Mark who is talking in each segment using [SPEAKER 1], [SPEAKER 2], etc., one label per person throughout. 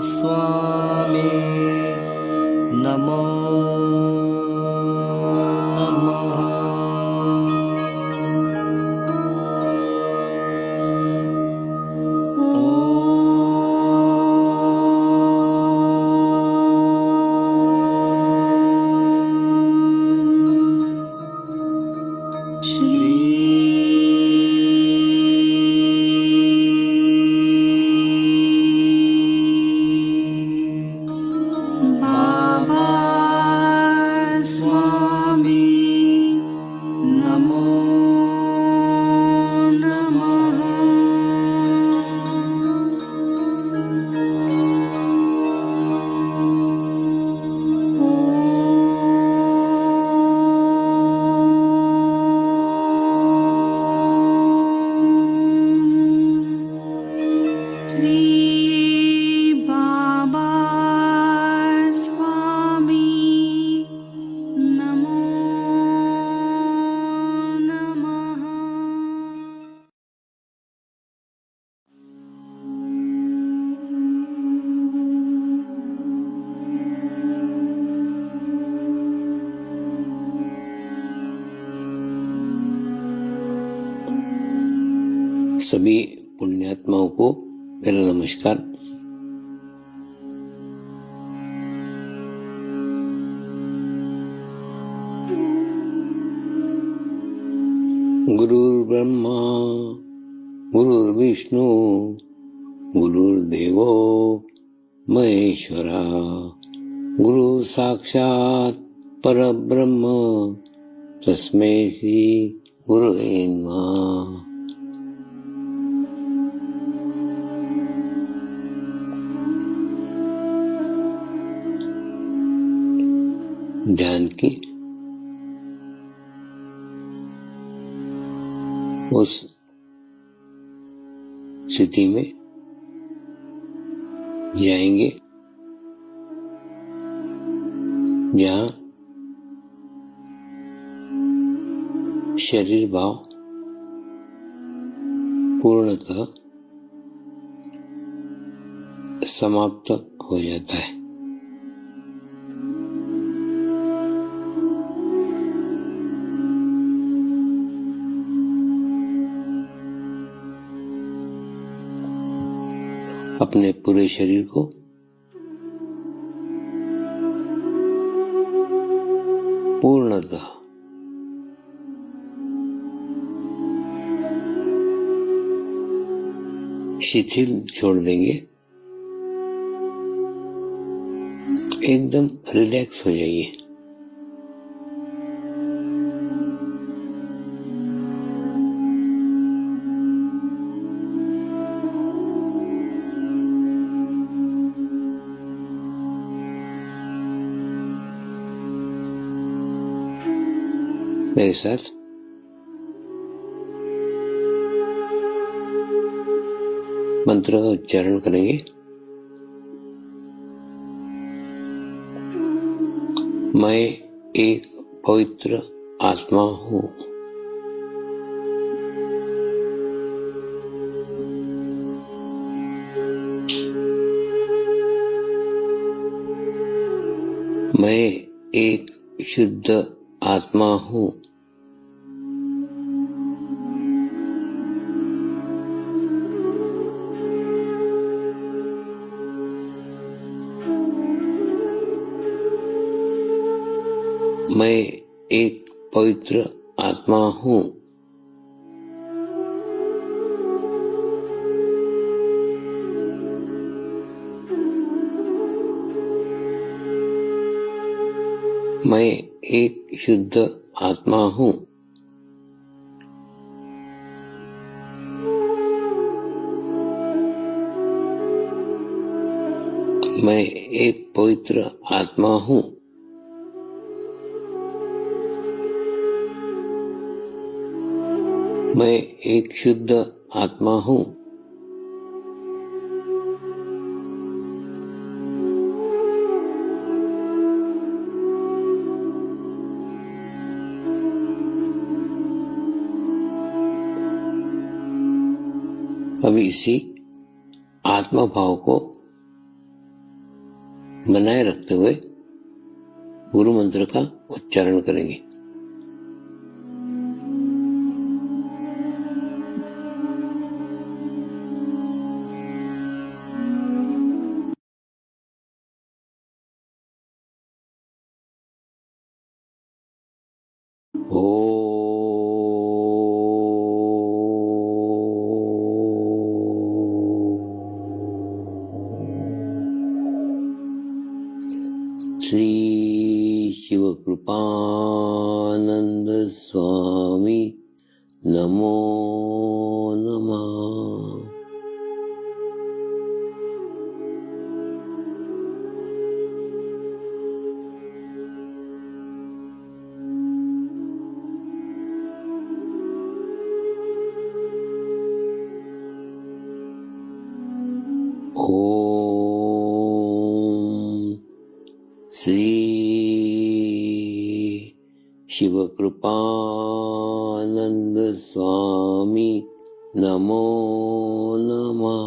[SPEAKER 1] स्वामी नमो नमः।
[SPEAKER 2] सभी पुण्यात्माओं को मेरा नमस्कार। गुरुर्ब्रह्मा गुरुर्विष्णु गुरुर्देवो महेश्वरा, गुरु साक्षात् परब्रह्म तस्मै श्री गुरुवे नमः। ध्यान की उस स्थिति में जाएंगे जहाँ शरीर भाव पूर्णतः समाप्त हो जाता है। अपने पूरे शरीर को पूर्णतः शिथिल छोड़ देंगे, एकदम रिलैक्स हो जाइए। मेरे साथ मंत्र का उच्चारण करेंगे। मैं एक पवित्र आत्मा हूँ। मैं एक शुद्ध आत्मा हूँ। मैं एक पवित्र आत्मा हूँ। मैं एक शुद्ध आत्मा हूँ। मैं एक पवित्र आत्मा हूँ। मैं एक शुद्ध आत्मा हूँ। अब इसी आत्मा भाव को बनाए रखते हुए गुरु मंत्र का उच्चारण करेंगे। श्री शिव कृपानंद स्वामी नमो नमः। ओम श्री शिव कृपानंद स्वामी नमो नमः।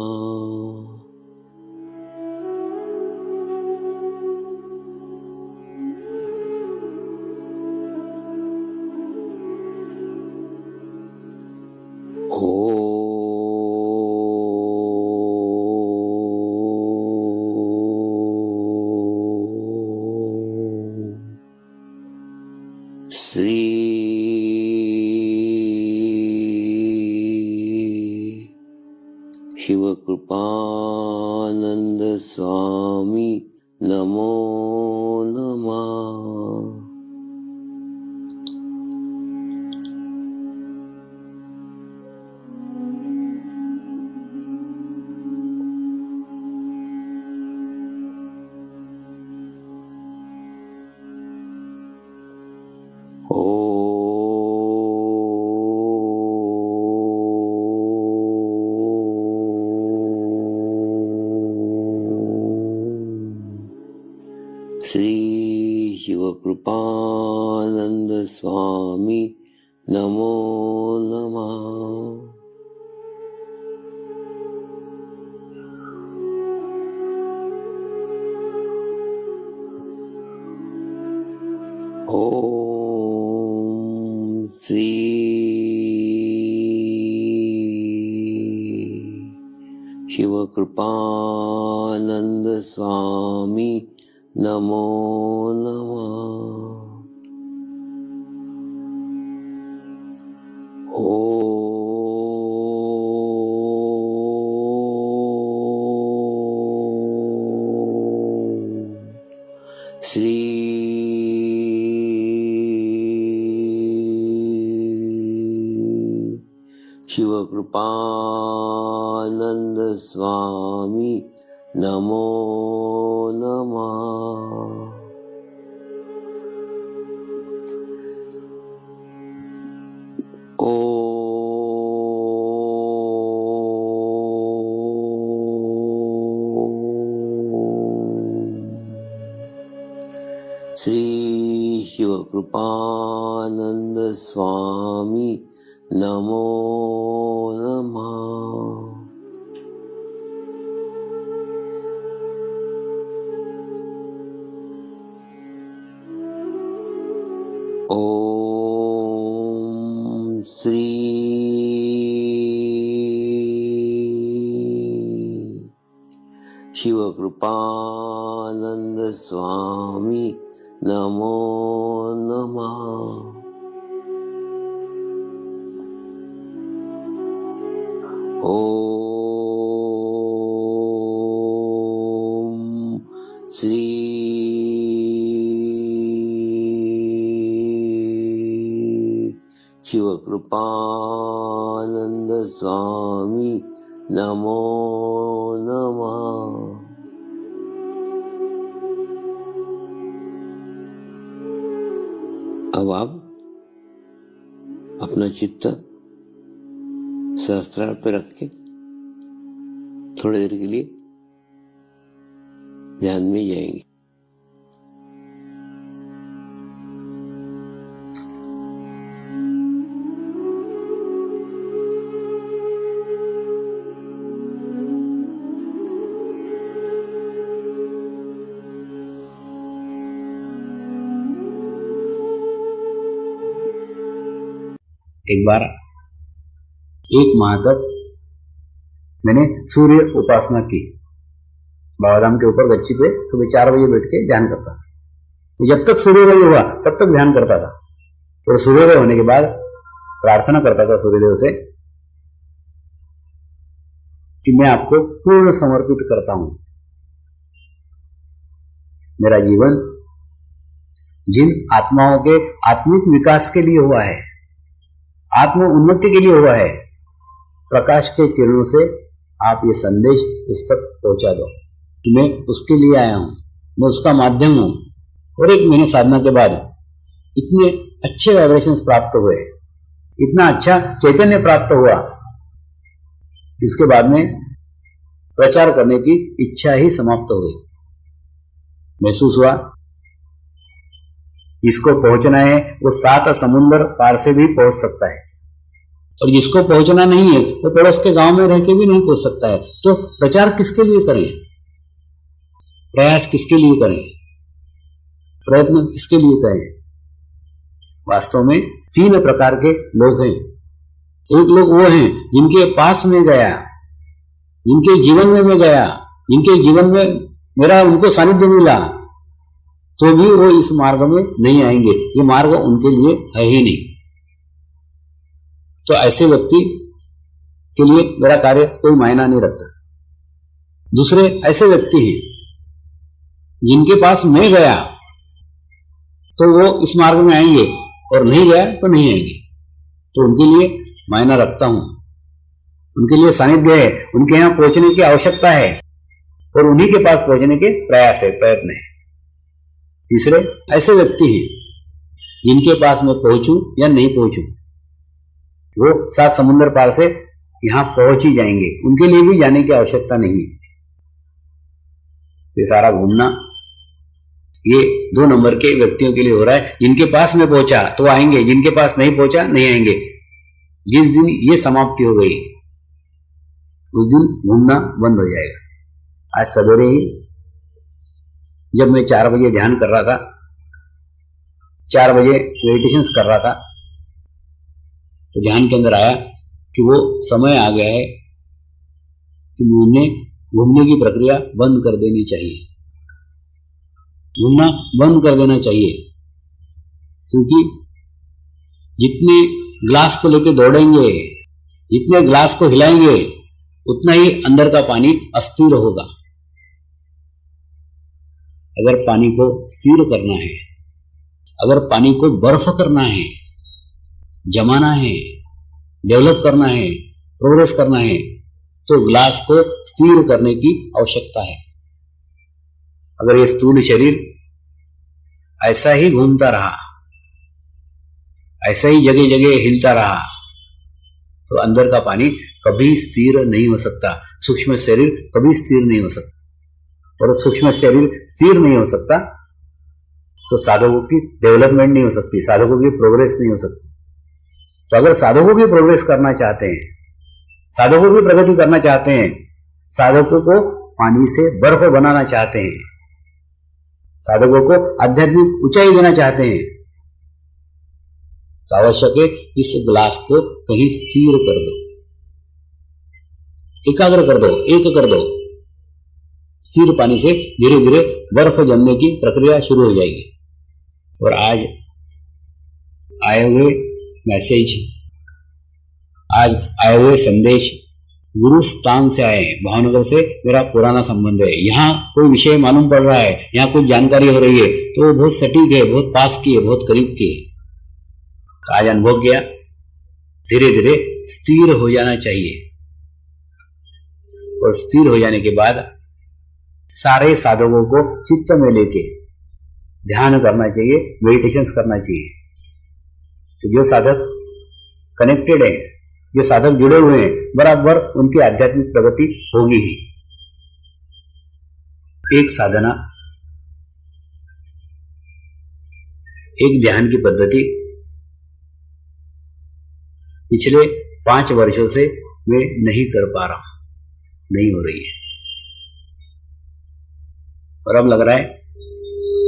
[SPEAKER 2] श्री शिव कृपानंद स्वामी नमो नमः। श्री शिव कृपानंद स्वामी नमो नमः। ओम श्री शिव कृपानंद स्वामी नमो नमः। श्री शिव कृपानंद स्वामी नमो नमः। श्री शिव कृपानंद स्वामी नमो नमः। ओम श्री शिव कृपानंद स्वामी नमो नमः। ओम श्री शिव कृपानंद स्वामी नमो नमः। अब आप अपना चित्त सहस्त्रार पे रख के थोड़ी देर के लिए ध्यान में जाएंगे।
[SPEAKER 3] एक बार 1 माह तक मैंने सूर्य उपासना की। बाबाधाम के ऊपर गच्ची पे सुबह 4 बजे बैठ के ध्यान करता था। तो जब तक सूर्योदय हुआ तब तक ध्यान करता था। और सूर्योदय होने के बाद प्रार्थना करता था सूर्यदेव से कि मैं आपको पूर्ण समर्पित करता हूं। मेरा जीवन जिन आत्माओं के आत्मिक विकास के लिए हुआ है, आत्म उन्नति के लिए हुआ है, प्रकाश के किरणों से आप ये संदेश उस तक पहुंचा दो कि मैं उसके लिए आया हूं, मैं उसका माध्यम हूं। और 1 महीने साधना के बाद इतने अच्छे वाइब्रेशंस प्राप्त हुए, इतना अच्छा चैतन्य प्राप्त हुआ, इसके बाद में प्रचार करने की इच्छा ही समाप्त हो गई। महसूस हुआ जिसको पहुंचना है वो 7 समुद्र पार से भी पहुंच सकता है, और जिसको पहुंचना नहीं है वो पड़ोस के गांव में रह के भी नहीं पहुंच सकता है। तो प्रचार किसके लिए करें, प्रयास किसके लिए करें, प्रयत्न किसके लिए करें? वास्तव में 3 प्रकार के लोग हैं। एक लोग वो हैं जिनके पास में गया, जिनके जीवन में मैं गया, जिनके जीवन में मेरा उनको सानिध्य मिला, तो भी वो इस मार्ग में नहीं आएंगे। ये मार्ग उनके लिए है ही नहीं। तो ऐसे व्यक्ति के लिए मेरा कार्य कोई मायना नहीं रखता। दूसरे ऐसे व्यक्ति हैं जिनके पास मैं गया तो वो इस मार्ग में आएंगे, और नहीं गया तो नहीं आएंगे। तो उनके लिए मायना रखता हूं, उनके लिए सानिध्य है, उनके यहां पहुंचने की आवश्यकता है, और उन्हीं के पास पहुंचने के प्रयास है, प्रयत्न है। तीसरे ऐसे व्यक्ति हैं जिनके पास मैं पहुंचूं या नहीं पहुंचूं, वो 7 समुद्र पार से यहां पहुंच ही जाएंगे, उनके लिए भी जाने की आवश्यकता नहीं है। ये सारा घूमना ये 2 नंबर के व्यक्तियों के लिए हो रहा है। जिनके पास में पहुंचा तो आएंगे, जिनके पास नहीं पहुंचा नहीं आएंगे। जिस दिन ये समाप्ति हो गई उस दिन घूमना बंद हो जाएगा। आज सवेरे ही जब मैं 4 बजे ध्यान कर रहा था, 4 बजे मेडिटेशंस कर रहा था, तो ध्यान के अंदर आया कि वो समय आ गया है कि मुझे घूमने की प्रक्रिया बंद कर देनी चाहिए, घूमना बंद कर देना चाहिए। क्योंकि जितने ग्लास को लेकर दौड़ेंगे, जितने ग्लास को हिलाएंगे, उतना ही अंदर का पानी अस्थिर होगा। अगर पानी को स्थिर करना है, अगर पानी को बर्फ करना है, जमाना है, डेवलप करना है, प्रोग्रेस करना है, तो ग्लास को स्थिर करने की आवश्यकता है। अगर ये स्थूल शरीर ऐसा ही घूमता रहा, ऐसा ही जगह जगह हिलता रहा, तो अंदर का पानी कभी स्थिर नहीं हो सकता। सूक्ष्म शरीर कभी स्थिर नहीं हो सकता, और सूक्ष्म शरीर स्थिर नहीं हो सकता तो साधकों की डेवलपमेंट नहीं हो सकती, साधकों की प्रोग्रेस नहीं हो सकती। तो अगर साधकों की प्रोग्रेस करना चाहते हैं, साधकों की प्रगति करना चाहते हैं, साधकों को पानी से बर्फ बनाना चाहते हैं, साधकों को आध्यात्मिक ऊंचाई देना चाहते हैं, तो आवश्यक है इस ग्लास को कहीं स्थिर कर दो, एकाग्र कर दो, एक कर दो। स्थिर पानी से धीरे धीरे बर्फ जमने की प्रक्रिया शुरू हो जाएगी। और आज आए हुए मैसेज, आज आए हुए संदेश गुरु स्थान से आए, भावनगर से मेरा पुराना संबंध है। यहाँ कोई विषय मालूम पड़ रहा है, यहाँ कुछ जानकारी हो रही है, तो वो बहुत सटीक है, बहुत पास की है, बहुत करीब की है। तो आज अनुभव किया, धीरे धीरे स्थिर हो जाना चाहिए। और स्थिर हो जाने के बाद सारे साधकों को चित्त में लेके ध्यान करना चाहिए, मेडिटेशंस करना चाहिए। तो जो साधक कनेक्टेड है, जो साधक जुड़े हुए हैं, बराबर उनकी आध्यात्मिक प्रगति होगी ही। एक साधना, एक ध्यान की पद्धति पिछले 5 वर्षों से मैं नहीं कर पा रहा हूं, नहीं हो रही है। और अब लग रहा है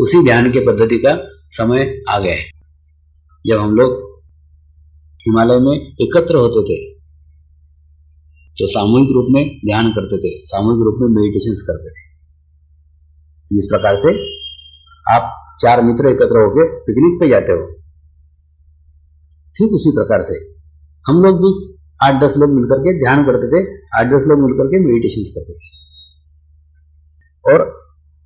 [SPEAKER 3] उसी ध्यान की पद्धति का समय आ गया है, जब हम लोग हिमालय में एकत्र होते थे, जो सामूहिक रूप में ध्यान करते थे, सामूहिक रूप में मेडिटेशंस करते थे। जिस प्रकार से आप 4 मित्र एकत्र होकर पिकनिक पे जाते हो, ठीक उसी प्रकार से हम लोग भी 8-10 लोग मिलकर के ध्यान करते थे, 8-10 लोग मिलकर के मेडिटेशंस करते थे। और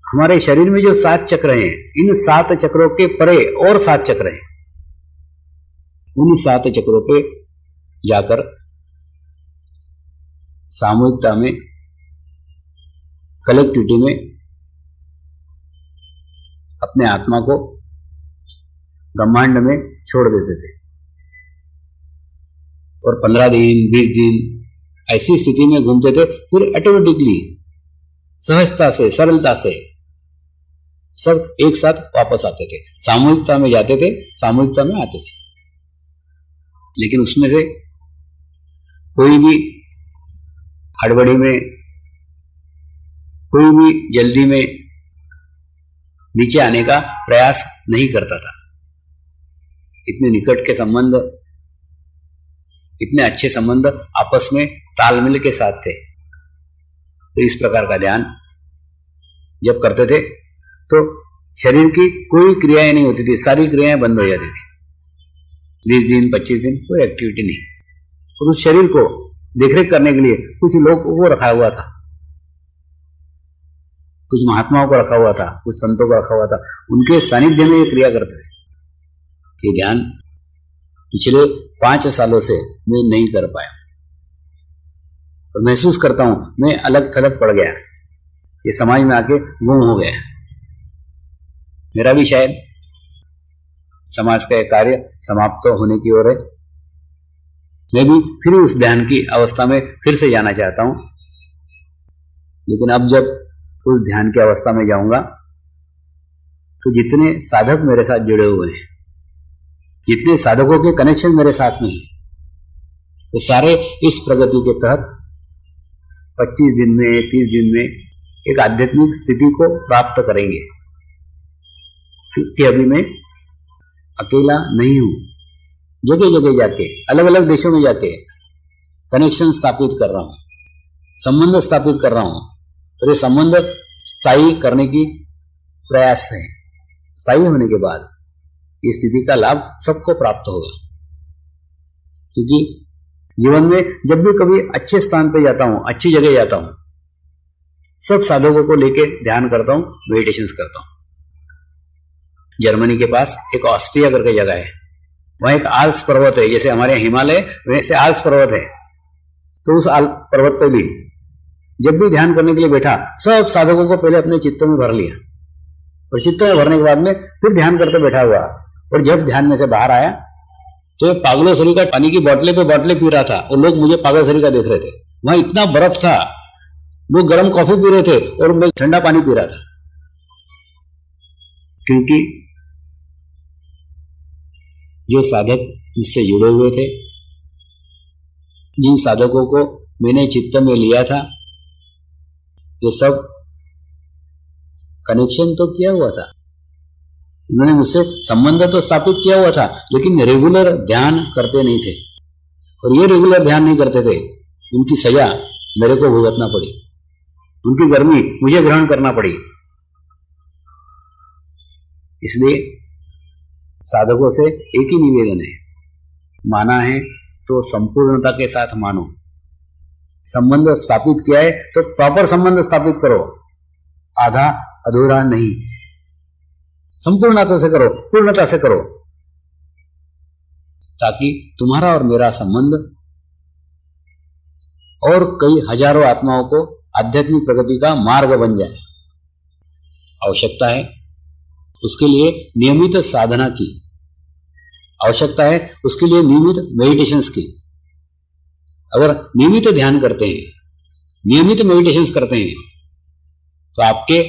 [SPEAKER 3] हमारे शरीर में जो 7 चक्र हैं, इन 7 चक्रों के परे और 7 चक्र हैं। उन 7 चक्रों पे जाकर सामूहिकता में, कलेक्टिविटी में अपने आत्मा को ब्रह्मांड में छोड़ देते थे। और 15 दिन 20 दिन ऐसी स्थिति में घूमते थे, फिर ऑटोमेटिकली सहजता से, सरलता से सब एक साथ वापस आते थे, सामूहिकता में जाते थे, सामूहिकता में आते थे। लेकिन उसमें से कोई भी हड़बड़ी में, कोई भी जल्दी में नीचे आने का प्रयास नहीं करता था। इतने निकट के संबंध, इतने अच्छे संबंध आपस में तालमेल के साथ थे। तो इस प्रकार का ध्यान जब करते थे तो शरीर की कोई क्रियाएं नहीं होती थी, सारी क्रियाएं बंद हो जाती थी। 20 दिन 25 दिन कोई एक्टिविटी नहीं। और उस शरीर को देखरेख करने के लिए कुछ लोगों को रखा हुआ था, कुछ महात्माओं को रखा हुआ था, कुछ संतों को रखा हुआ था। उनके सानिध्य में ये क्रिया करते थे। ये ध्यान पिछले 5 सालों से मैं नहीं कर पाया और महसूस करता हूं मैं अलग थलग पड़ गया, ये समाज में आके गुम हो गया। मेरा भी शायद समाज का कार्य समाप्त होने की ओर है। मैं भी फिर उस ध्यान की अवस्था में फिर से जाना चाहता हूं। लेकिन अब जब उस ध्यान की अवस्था में जाऊंगा तो जितने साधक मेरे साथ जुड़े हुए हैं, जितने साधकों के कनेक्शन मेरे साथ में हैं, वो सारे इस प्रगति के तहत 25 दिन में, 30 दिन में एक आध्यात्मिक स्थिति को प्राप्त करेंगे। क्योंकि अभी मैं अकेला नहीं हूं, जगह जगह जाके, अलग अलग देशों में जाके कनेक्शन स्थापित कर रहा हूं, संबंध स्थापित कर रहा हूं। और ये संबंध स्थायी करने की प्रयास है। स्थायी होने के बाद इस स्थिति का लाभ सबको प्राप्त होगा। क्योंकि जीवन में जब भी कभी अच्छे स्थान पे जाता हूं, अच्छी जगह जाता हूं, सब साधकों को लेके ध्यान करता हूं, मेडिटेशंस करता हूं। जर्मनी के पास एक ऑस्ट्रिया करके जगह है, वहां एक आल्प्स पर्वत है। जैसे हमारे यहाँ हिमालय वैसे आल्प्स पर्वत है। तो उस आल्प्स पर्वत पे भी जब भी ध्यान करने के लिए बैठा, सब साधकों को पहले अपने चित्त में भर लिया और चित्त में भरने के बाद में फिर ध्यान करते बैठा हुआ। और जब ध्यान में से बाहर आया तो ये पागलों सरी का पानी की बोतलें पे बोतलें पी रहा था और लोग मुझे पागल सरी का देख रहे थे। वहां इतना बर्फ था, लोग गर्म कॉफी पी रहे थे और मैं ठंडा पानी पी रहा था। क्योंकि जो साधक इससे जुड़े हुए थे, जिन साधकों को मैंने चित्त में लिया था, ये सब कनेक्शन तो किया हुआ था, उन्होंने मुझसे संबंध तो स्थापित किया हुआ था, लेकिन रेगुलर ध्यान करते नहीं थे। और ये रेगुलर ध्यान नहीं करते थे, उनकी सजा मेरे को भुगतना पड़ी, उनकी गर्मी मुझे ग्रहण करना पड़ी। इसलिए साधकों से एक ही निवेदन है, माना है तो संपूर्णता के साथ मानो। संबंध स्थापित किया है तो प्रॉपर संबंध स्थापित करो, आधा अधूरा नहीं, संपूर्णता से करो, पूर्णता से करो, ताकि तुम्हारा और मेरा संबंध और कई हजारों आत्माओं को आध्यात्मिक प्रगति का मार्ग बन जाए। आवश्यकता है उसके लिए नियमित साधना की, आवश्यकता है उसके लिए नियमित मेडिटेशंस की। अगर नियमित ध्यान करते हैं, नियमित मेडिटेशंस करते हैं, तो आपके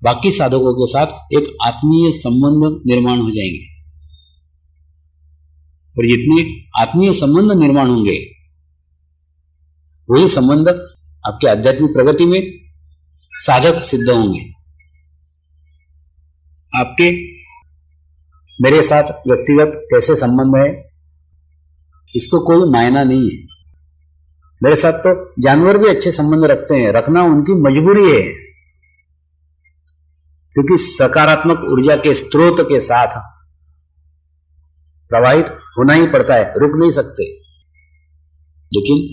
[SPEAKER 3] बाकी साधकों के साथ एक आत्मीय संबंध निर्माण हो जाएंगे। और जितने आत्मीय संबंध निर्माण होंगे, वही संबंध आपके आध्यात्मिक प्रगति में साधक सिद्ध होंगे। आपके मेरे साथ व्यक्तिगत कैसे संबंध है, इसको कोई मायना नहीं है। मेरे साथ तो जानवर भी अच्छे संबंध रखते हैं, रखना उनकी मजबूरी है, क्योंकि सकारात्मक ऊर्जा के स्रोत के साथ प्रवाहित होना ही पड़ता है, रुक नहीं सकते। लेकिन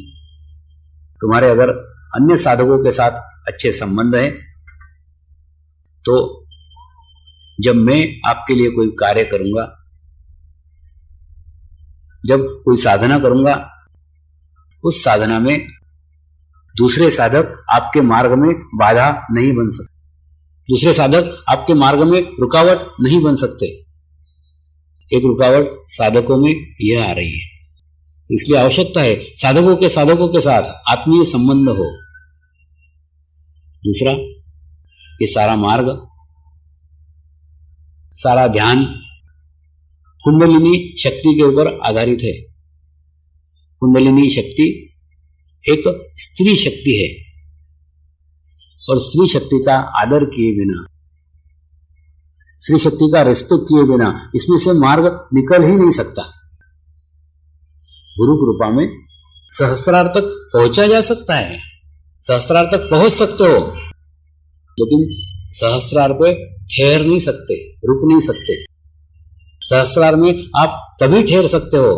[SPEAKER 3] तुम्हारे अगर अन्य साधकों के साथ अच्छे संबंध है तो जब मैं आपके लिए कोई कार्य करूंगा, जब कोई साधना करूंगा, उस साधना में दूसरे साधक आपके मार्ग में बाधा नहीं बन सकते, दूसरे साधक आपके मार्ग में रुकावट नहीं बन सकते। एक रुकावट साधकों में यह आ रही है, इसलिए आवश्यकता है साधकों के साथ आत्मीय संबंध हो। दूसरा, ये सारा मार्ग, सारा ध्यान कुंडलिनी शक्ति के ऊपर आधारित है। कुंडलिनी शक्ति एक स्त्री शक्ति है और स्त्री शक्ति का आदर किए बिना, स्त्री शक्ति का रिस्पेक्ट किए बिना इसमें से मार्ग निकल ही नहीं सकता। गुरु कृपा में सहस्त्रार तक पहुंचा जा सकता है, सहस्त्रार तक पहुंच सकते हो, लेकिन सहस्त्रार पे ठहर नहीं सकते, रुक नहीं सकते। सहस्त्रार में आप तभी ठहर सकते हो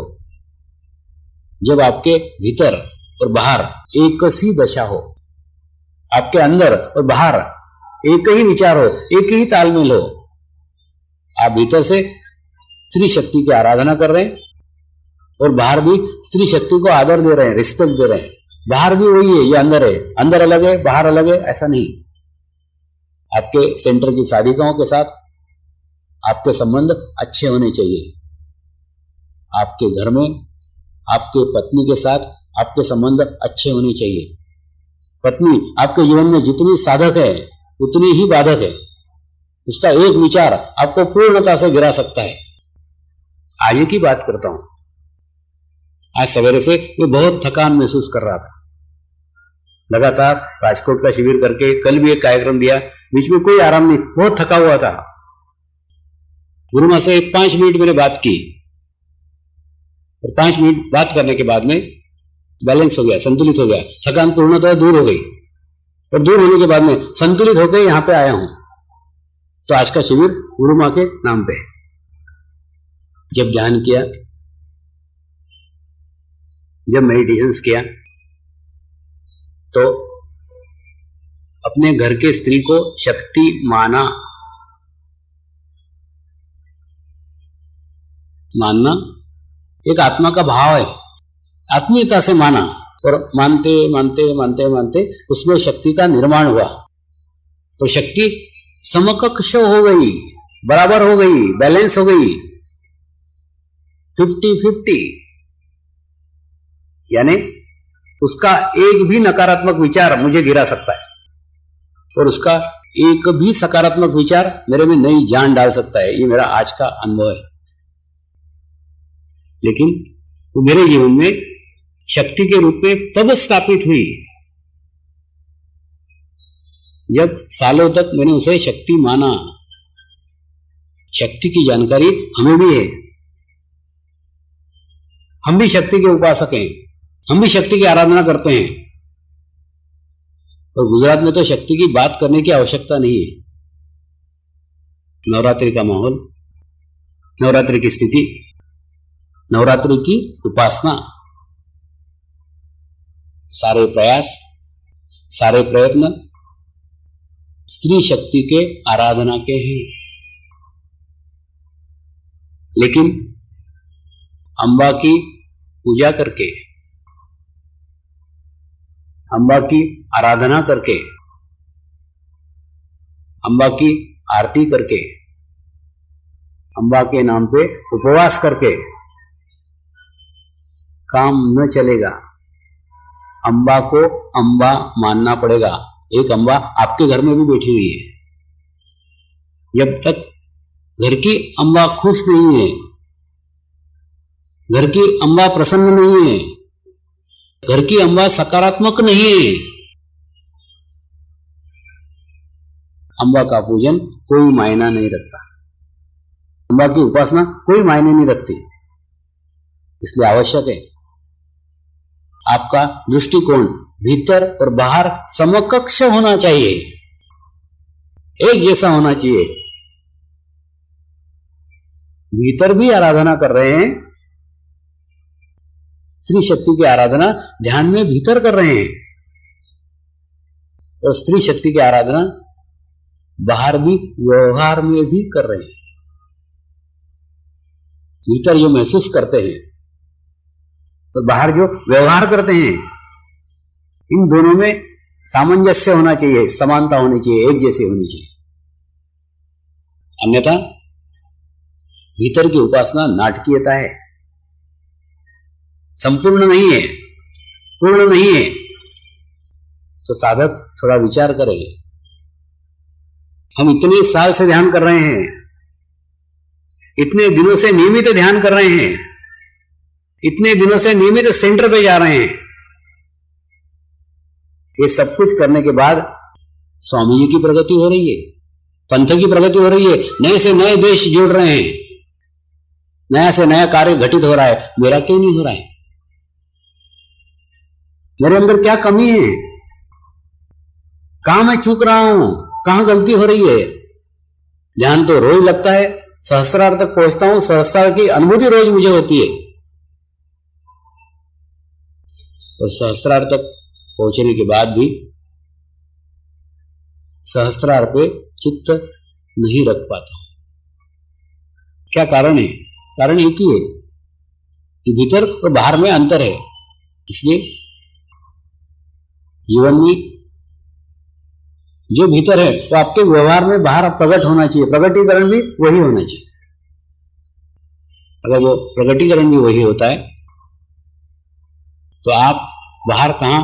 [SPEAKER 3] जब आपके भीतर और बाहर एक सी दशा हो, आपके अंदर और बाहर एक ही विचार हो, एक ही तालमेल हो। आप भीतर से स्त्री शक्ति की आराधना कर रहे हैं और बाहर भी स्त्री शक्ति को आदर दे रहे हैं, रिस्पेक्ट दे रहे हैं। बाहर भी वही है, ये अंदर है, अंदर अलग है, बाहर अलग है, ऐसा नहीं। आपके सेंटर की साधिकाओं के साथ आपके संबंध अच्छे होने चाहिए। आपके घर में आपके पत्नी के साथ आपके संबंध अच्छे होने चाहिए। पत्नी आपके जीवन में जितनी साधक है उतनी ही बाधक है। उसका एक विचार आपको पूर्णता से गिरा सकता है। आज की बात करता हूं, आज सवेरे से मैं बहुत थकान महसूस कर रहा था। लगातार राजकोट का शिविर करके कल भी एक कार्यक्रम दिया, बीच में कोई आराम नहीं, बहुत थका हुआ था। गुरु मां से 5 मिनट मैंने बात की और 5 मिनट बात करने के बाद में बैलेंस हो गया, संतुलित हो गया, थकान पूर्णतः दूर हो गई और दूर होने के बाद में संतुलित होकर यहां पे आया हूं। तो आज का शिविर गुरु मां के नाम पे है। जब ध्यान किया, जब मेडिटेशंस किया, तो अपने घर के स्त्री को शक्ति मानना एक आत्मा का भाव है, आत्मीयता से माना और मानते मानते मानते मानते उसमें शक्ति का निर्माण हुआ। तो शक्ति समकक्ष हो गई, बराबर हो गई, बैलेंस हो गई, 50-50। यानी उसका एक भी नकारात्मक विचार मुझे गिरा सकता है और उसका एक भी सकारात्मक विचार मेरे में नई जान डाल सकता है। ये मेरा आज का अनुभव है। लेकिन वो मेरे जीवन में शक्ति के रूप में तब स्थापित हुई जब सालों तक मैंने उसे शक्ति माना। शक्ति की जानकारी हमें भी है, हम भी शक्ति के उपासक हैं, हम भी शक्ति की आराधना करते हैं। और गुजरात में तो शक्ति की बात करने की आवश्यकता नहीं है। नवरात्रि का माहौल, नवरात्रि की स्थिति, नवरात्रि की उपासना, सारे प्रयास, सारे प्रयत्न स्त्री शक्ति के आराधना के हैं। लेकिन अंबा की पूजा करके, अंबा की आराधना करके, अंबा की आरती करके, अंबा के नाम पे उपवास करके काम न चलेगा। अंबा को अंबा मानना पड़ेगा। एक अंबा आपके घर में भी बैठी हुई है। जब तक घर की अंबा खुश नहीं है, घर की अंबा प्रसन्न नहीं है, घर की अंबा सकारात्मक नहीं है, अंबा का पूजन कोई मायना नहीं रखता, अंबा की उपासना कोई मायने नहीं रखती। इसलिए आवश्यक है आपका दृष्टिकोण भीतर और बाहर समकक्ष होना चाहिए, एक जैसा होना चाहिए। भीतर भी आराधना कर रहे हैं, स्त्री शक्ति की आराधना ध्यान में भीतर कर रहे हैं, और स्त्री शक्ति की आराधना बाहर भी व्यवहार में भी कर रहे हैं। भीतर जो महसूस करते हैं और बाहर जो व्यवहार करते हैं, इन दोनों में सामंजस्य होना चाहिए, समानता होनी चाहिए, एक जैसी होनी चाहिए। अन्यथा भीतर की उपासना नाटकीयता है, संपूर्ण नहीं है, पूर्ण नहीं है। तो साधक थोड़ा विचार करेंगे, हम इतने साल से ध्यान कर रहे हैं, इतने दिनों से नियमित ध्यान कर रहे हैं, इतने दिनों से नियमित सेंटर पे जा रहे हैं, ये सब कुछ करने के बाद स्वामी जी की प्रगति हो रही है, पंथ की प्रगति हो रही है, नए से नए देश जुड़ रहे हैं, नया से नया कार्य घटित हो रहा है। मेरा क्यों नहीं हो रहा है? मेरे अंदर क्या कमी है? कहां मैं चूक रहा हूं? कहां गलती हो रही है? ध्यान तो रोज लगता है, सहस्त्रार तक पहुंचता हूं, सहस्त्रार की अनुभूति रोज मुझे होती है, और सहस्त्रार तक पहुंचने के बाद भी सहस्त्रार पे चित्त नहीं रख पाता। क्या कारण है? कारण एक ही है कि भीतर और बाहर में अंतर है। इसलिए जीवन में जो भीतर है वो आपके व्यवहार में बाहर प्रकट होना चाहिए, प्रकटीकरण भी वही होना चाहिए। अगर वो प्रकटीकरण भी वही होता है तो आप बाहर कहां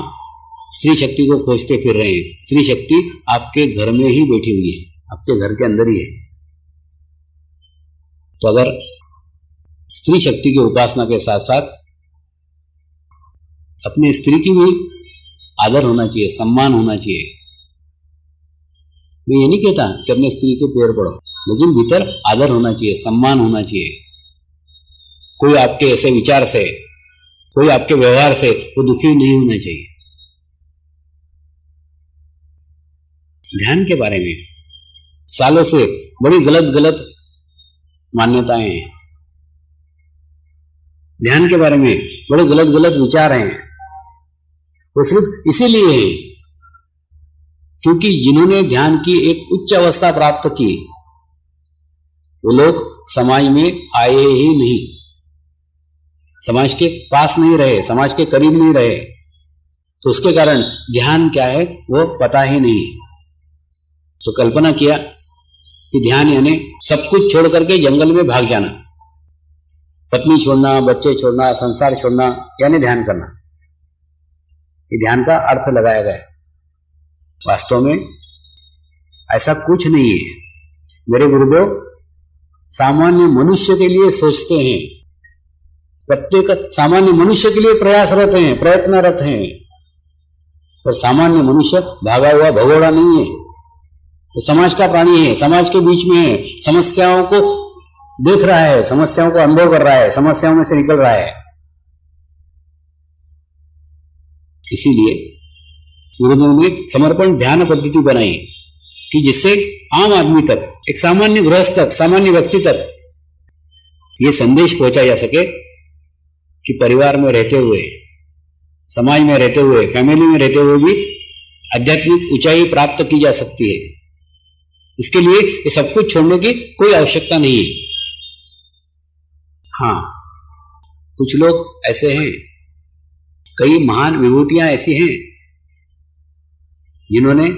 [SPEAKER 3] स्त्री शक्ति को खोजते फिर रहे हैं? स्त्री शक्ति आपके घर में ही बैठी हुई है, आपके घर के अंदर ही है। तो अगर स्त्री शक्ति की उपासना के साथ साथ अपने स्त्री की भी आदर होना चाहिए, सम्मान होना चाहिए। मैं ये नहीं कहता कि अपने स्त्री के पैर पड़ो, लेकिन भीतर आदर होना चाहिए, सम्मान होना चाहिए। कोई आपके ऐसे विचार से, कोई आपके व्यवहार से वो दुखी नहीं होना चाहिए। ध्यान के बारे में सालों से बड़ी गलत गलत मान्यताएं हैं, ध्यान के बारे में बड़े गलत गलत विचार हैं। वो सिर्फ इसीलिए है क्योंकि जिन्होंने ध्यान की एक उच्च अवस्था प्राप्त की वो लोग समाज में आए ही नहीं, समाज के पास नहीं रहे, समाज के करीब नहीं रहे, तो उसके कारण ध्यान क्या है वो पता ही नहीं। तो कल्पना किया कि ध्यान यानी सब कुछ छोड़ करके जंगल में भाग जाना, पत्नी छोड़ना, बच्चे छोड़ना, संसार छोड़ना, यानी ध्यान करना। ये ध्यान का अर्थ लगाया गया है। वास्तव में ऐसा कुछ नहीं है। मेरे गुरुदेव सामान्य मनुष्य के लिए सोचते हैं, प्रत्येक सामान्य मनुष्य के लिए प्रयासरत हैं, प्रयत्नरत हैं। और सामान्य मनुष्य भागा हुआ भगोड़ा नहीं है, वो समाज का प्राणी है, समाज के बीच में है, समस्याओं को देख रहा है, समस्याओं को अनुभव कर रहा है, समस्याओं में से निकल रहा है। इसीलिए गुरुदेव ने समर्पण ध्यान पद्धति बनाई कि जिससे आम आदमी तक, एक सामान्य गृहस्थ तक, सामान्य व्यक्ति तक ये संदेश पहुंचा जा सके कि परिवार में रहते हुए, समाज में रहते हुए, फैमिली में रहते हुए भी आध्यात्मिक ऊंचाई प्राप्त की जा सकती है। इसके लिए ये सब कुछ छोड़ने की कोई आवश्यकता नहीं है। हाँ, कुछ लोग ऐसे हैं, कई महान विभूतियां ऐसी हैं जिन्होंने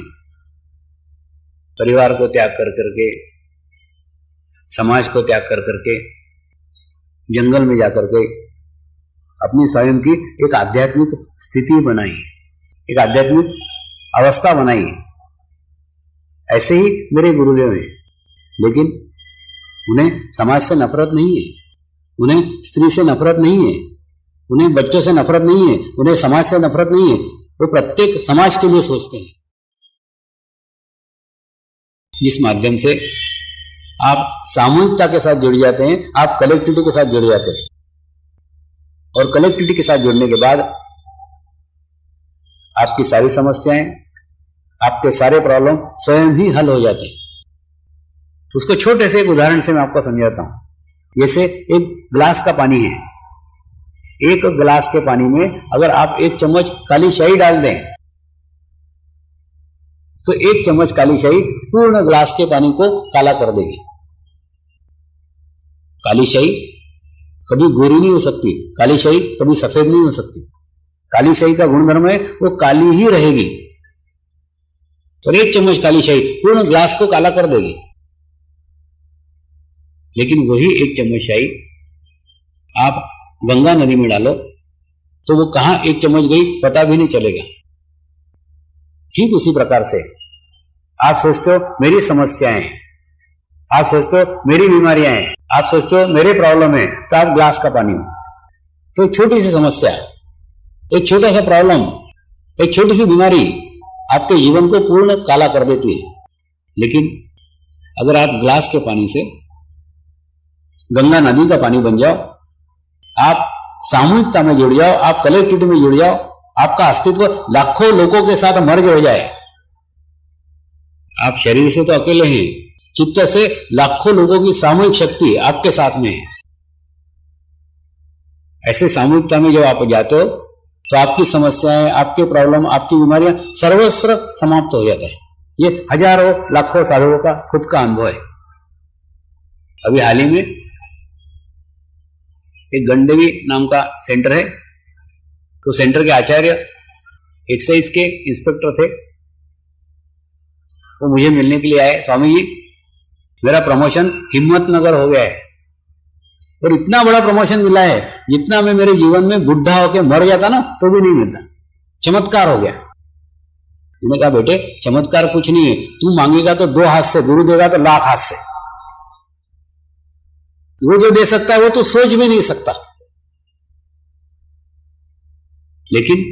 [SPEAKER 3] परिवार को त्याग कर करके, समाज को त्याग कर करके, जंगल में जाकर के अपनी स्वयं की एक आध्यात्मिक स्थिति बनाई, एक आध्यात्मिक अवस्था बनाई। ऐसे ही मेरे गुरुदेव हैं, लेकिन उन्हें समाज से नफरत नहीं है, उन्हें स्त्री से नफरत नहीं है, उन्हें बच्चों से नफरत नहीं है, उन्हें समाज से नफरत नहीं है। वो प्रत्येक समाज के लिए सोचते हैं। इस माध्यम से आप सामूहिकता के साथ जुड़ जाते हैं, आप कलेक्टिविटी के साथ जुड़ जाते हैं, और कलेक्टिविटी के साथ जुड़ने के बाद आपकी सारी समस्याएं, आपके सारे प्रॉब्लम स्वयं ही हल हो जाते हैं। उसको छोटे से एक उदाहरण से मैं आपको समझाता हूं। जैसे एक गिलास का पानी है, एक गिलास के पानी में अगर आप 1 चम्मच काली शाही डाल दें तो 1 चम्मच काली शाही पूर्ण गिलास के पानी को काला कर देगी। काली शाही कभी गोरी नहीं हो सकती, काली शाही कभी सफेद नहीं हो सकती। काली शाही का गुणधर्म है वो काली ही रहेगी। और 1 चम्मच काली शाही पूर्ण गिलास को काला कर देगी। लेकिन वही 1 चम्मच शाही आप गंगा नदी में डालो तो वो कहां 1 चम्मच गई पता भी नहीं चलेगा। ठीक उसी प्रकार से आप सोचते हो मेरी समस्याएं, आप सोचते हो मेरी बीमारियां हैं, आप सोचते हो मेरे प्रॉब्लम है, तो आप ग्लास का पानी हो। तो एक छोटी सी समस्या, एक छोटा सा प्रॉब्लम, एक छोटी सी बीमारी आपके जीवन को पूर्ण काला कर देती है। लेकिन अगर आप ग्लास के पानी से गंगा नदी का पानी बन जाओ, आप सामूहिकता में जुड़ जाओ, आप कलेक्टिविटी में जुड़ जाओ, आपका अस्तित्व लाखों लोगों के साथ मर्ज हो जाए। आप शरीर से तो अकेले हैं, चित्त से लाखों लोगों की सामूहिक शक्ति आपके साथ में है। ऐसे सामूहिकता में जब आप जाते हो तो आपकी समस्याएं, आपके प्रॉब्लम, आपकी बीमारियां सर्वस्व समाप्त हो जाता है। ये हजारों लाखों साधुओं का खुद का अनुभव है। अभी हाल ही में एक गंडवी नाम का सेंटर है, तो सेंटर के आचार्य एक्साइज के इंस्पेक्टर थे। वो मुझे मिलने के लिए आए, स्वामी जी मेरा प्रमोशन हिम्मतनगर हो गया है और इतना बड़ा प्रमोशन मिला है जितना मैं मेरे जीवन में बुढ़ा होकर मर जाता ना तो भी नहीं मिलता। चमत्कार हो गया। मैंने कहा बेटे चमत्कार कुछ नहीं है, तू मांगेगा तो 2 हाथ से, गुरु देगा तो लाख हाथ से। वो जो दे सकता है वो तो सोच भी नहीं सकता। लेकिन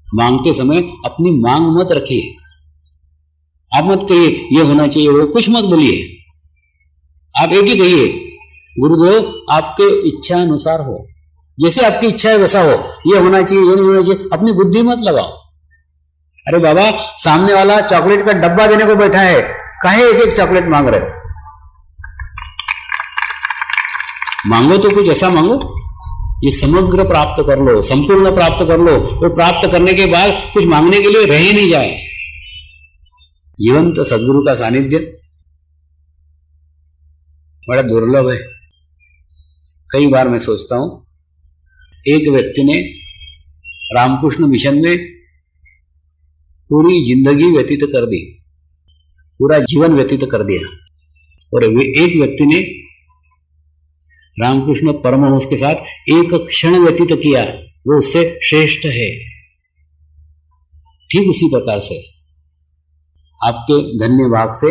[SPEAKER 3] मांगते समय अपनी मांग मत रखिए। आप मत कहिए ये होना चाहिए, वो कुछ मत बोलिए। आप एक ही कहिए गुरुदेव आपके इच्छा अनुसार हो, जैसे आपकी इच्छा है वैसा हो। ये होना चाहिए, ये नहीं होना चाहिए, अपनी बुद्धि मत लगाओ। अरे बाबा सामने वाला चॉकलेट का डब्बा देने को बैठा है, काहे एक एक चॉकलेट मांग रहे हो? मांगो तो कुछ ऐसा मांगो ये समग्र प्राप्त कर लो, संपूर्ण प्राप्त कर लो। वो प्राप्त करने के बाद कुछ मांगने के लिए रह ही नहीं जाए। जीवंत तो सदगुरु का सानिध्य बड़ा दुर्लभ है। कई बार मैं सोचता हूं एक व्यक्ति ने रामकृष्ण मिशन में पूरी जिंदगी व्यतीत कर दी, पूरा जीवन व्यतीत कर दिया, और एक व्यक्ति ने रामकृष्ण परमहंस के साथ एक क्षण व्यतीत किया, वो उससे श्रेष्ठ है। ठीक उसी प्रकार से आपके धन्य भाग से,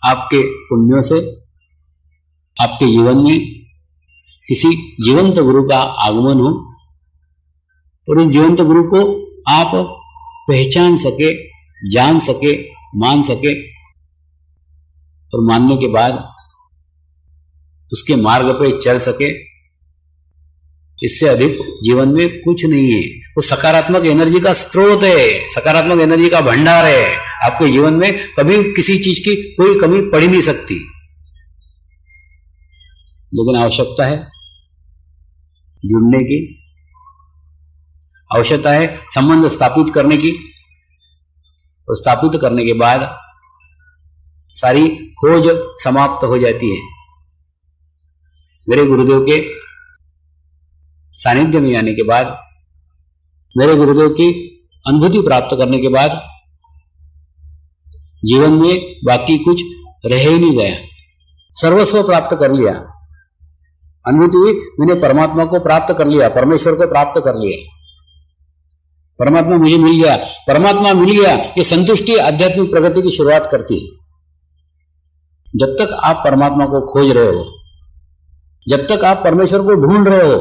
[SPEAKER 3] आपके पुण्यों से आपके जीवन में किसी जीवंत गुरु का आगमन हो और उस जीवंत गुरु को आप पहचान सके, जान सके, मान सके, और मानने के बाद उसके मार्ग पे चल सके। इससे अधिक जीवन में कुछ नहीं है। वो सकारात्मक एनर्जी का स्रोत है, सकारात्मक एनर्जी का भंडार है। आपके जीवन में कभी किसी चीज की कोई कमी पड़ ही नहीं सकती। लेकिन आवश्यकता है जुड़ने की, आवश्यकता है संबंध स्थापित करने की, और स्थापित करने के बाद सारी खोज समाप्त हो जाती है। मेरे गुरुदेव के सानिध्य में आने के बाद, मेरे गुरुदेव की अनुभूति प्राप्त करने के बाद जीवन में बाकी कुछ रह ही नहीं गया। सर्वस्व प्राप्त कर लिया। अनुभूति मैंने परमात्मा को प्राप्त कर लिया, परमेश्वर को प्राप्त कर लिया। परमात्मा मुझे मिल गया, परमात्मा मिल गया, ये संतुष्टि आध्यात्मिक प्रगति की शुरुआत करती है। जब तक आप परमात्मा को खोज रहे हो, जब तक आप परमेश्वर को ढूंढ रहे हो,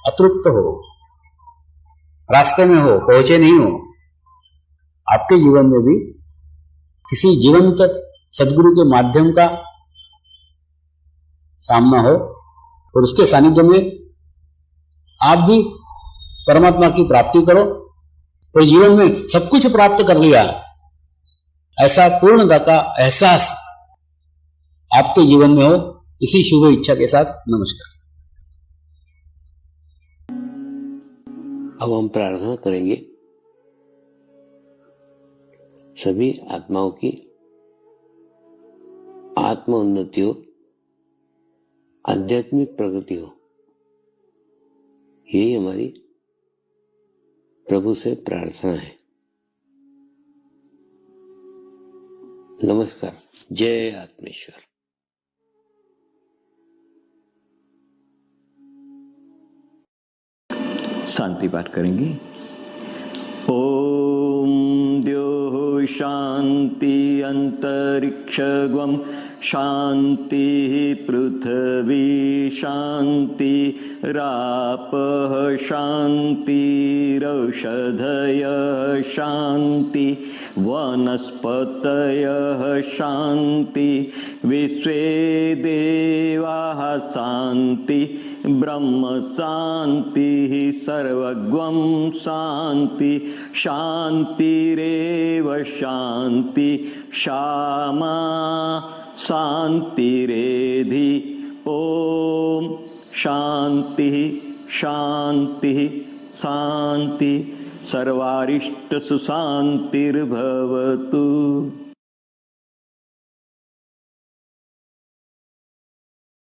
[SPEAKER 3] अतृप्त हो, रास्ते में हो, पहुंचे नहीं हो, आपके जीवन में भी किसी जीवंत सदगुरु के माध्यम का सामना हो और उसके सानिध्य में आप भी परमात्मा की प्राप्ति करो, और जीवन में सब कुछ प्राप्त कर लिया, ऐसा पूर्णता का एहसास आपके जीवन में हो। इसी शुभ इच्छा के साथ नमस्कार।
[SPEAKER 2] अब हम प्रार्थना करेंगे सभी आत्माओं की आत्म उन्नति हो, आध्यात्मिक प्रगति हो। यही हमारी प्रभु से प्रार्थना है। नमस्कार। जय आत्मेश्वर।
[SPEAKER 4] शांति पाठ करेंगे। ओम द्यो शांति अंतरिक्षगम शांति पृथ्वी शांति रापः शांतिरौषधयः शांति वनस्पतयः शांति विश्वे देवाः शांति ब्रह्म शांति सर्वगं शांति शांतिरेव शांति क्षमा शांतिरेधि। ओम शांति शांति शांति सर्वारिष्ट सुशांतिर्भवतु।